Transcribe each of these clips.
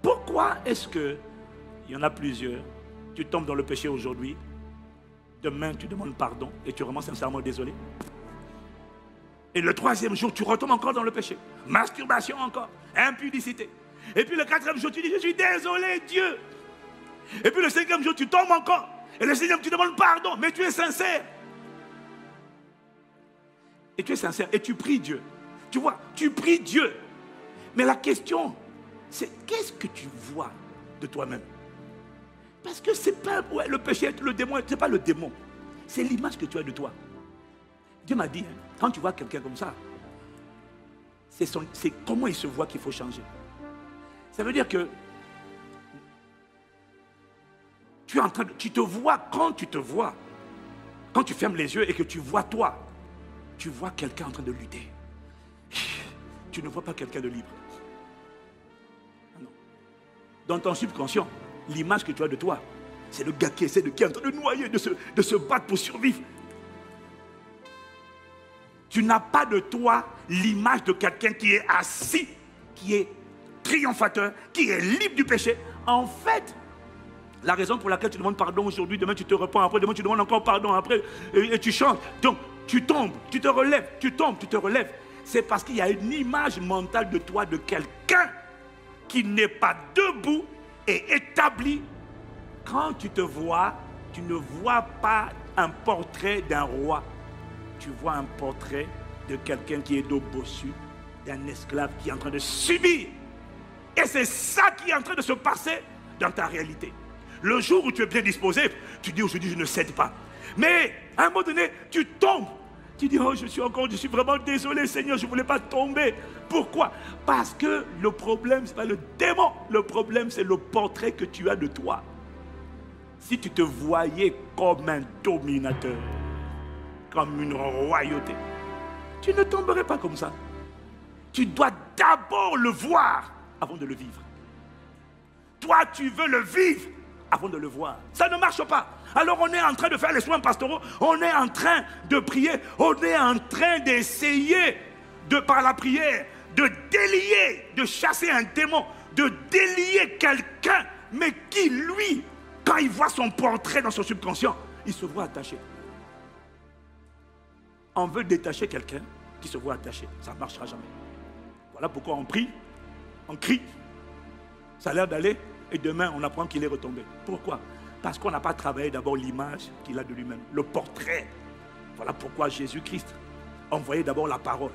Pourquoi est-ce que, il y en a plusieurs, tu tombes dans le péché aujourd'hui, demain tu demandes pardon et tu es vraiment sincèrement désolé? Et le troisième jour, tu retombes encore dans le péché. Masturbation encore, impudicité. Et puis le quatrième jour, tu dis, je suis désolé Dieu. Et puis le cinquième jour, tu tombes encore. Et le sixième, tu demandes pardon, mais tu es sincère. Et tu es sincère, et tu pries Dieu. Tu vois, tu pries Dieu. Mais la question, c'est qu'est-ce que tu vois de toi-même? Parce que c'est pas le péché, le démon, c'est pas le démon. C'est l'image que tu as de toi. Dieu m'a dit, hein, quand tu vois quelqu'un comme ça, c'est comment il se voit qu'il faut changer. Ça veut dire que tu te vois, quand tu fermes les yeux et que tu vois toi, tu vois quelqu'un en train de lutter. Tu ne vois pas quelqu'un de libre. Non. Dans ton subconscient, l'image que tu as de toi, c'est le gars qui essaie qui est en train de noyer, de se battre pour survivre. Tu n'as pas de toi l'image de quelqu'un qui est assis, qui est triomphateur, qui est libre du péché. En fait, la raison pour laquelle tu demandes pardon aujourd'hui, demain tu te repens, après demain tu demandes encore pardon, après et tu changes. Donc tu tombes, tu te relèves, tu tombes, tu te relèves. C'est parce qu'il y a une image mentale de toi, de quelqu'un qui n'est pas debout et établi. Quand tu te vois, tu ne vois pas un portrait d'un roi. Tu vois un portrait de quelqu'un qui est dos bossu, d'un esclave qui est en train de subir. Et c'est ça qui est en train de se passer dans ta réalité. Le jour où tu es bien disposé, tu dis aujourd'hui je ne cède pas. Mais à un moment donné, tu tombes. Tu dis oh je suis vraiment désolé Seigneur, je ne voulais pas tomber. Pourquoi? Parce que le problème, ce n'est pas le démon. Le problème, c'est le portrait que tu as de toi. Si tu te voyais comme un dominateur, comme une royauté, tu ne tomberais pas comme ça. Tu dois d'abord le voir avant de le vivre. Toi, tu veux le vivre avant de le voir. Ça ne marche pas. Alors on est en train de faire les soins pastoraux, on est en train de prier, on est en train d'essayer, par la prière, de délier, de chasser un démon, de délier quelqu'un, mais qui, lui, quand il voit son portrait dans son subconscient, il se voit attaché. On veut détacher quelqu'un qui se voit attaché. Ça ne marchera jamais. Voilà pourquoi on prie, on crie. Ça a l'air d'aller et demain on apprend qu'il est retombé. Pourquoi? Parce qu'on n'a pas travaillé d'abord l'image qu'il a de lui-même, le portrait. Voilà pourquoi Jésus-Christ envoyait d'abord la parole.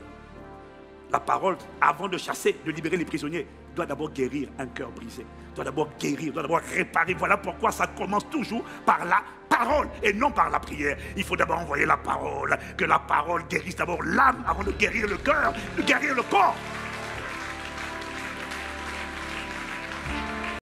La parole, avant de chasser, de libérer les prisonniers, doit d'abord guérir un cœur brisé. Doit d'abord guérir, doit d'abord réparer. Voilà pourquoi ça commence toujours par la parole et non par la prière. Il faut d'abord envoyer la parole, que la parole guérisse d'abord l'âme avant de guérir le cœur, de guérir le corps.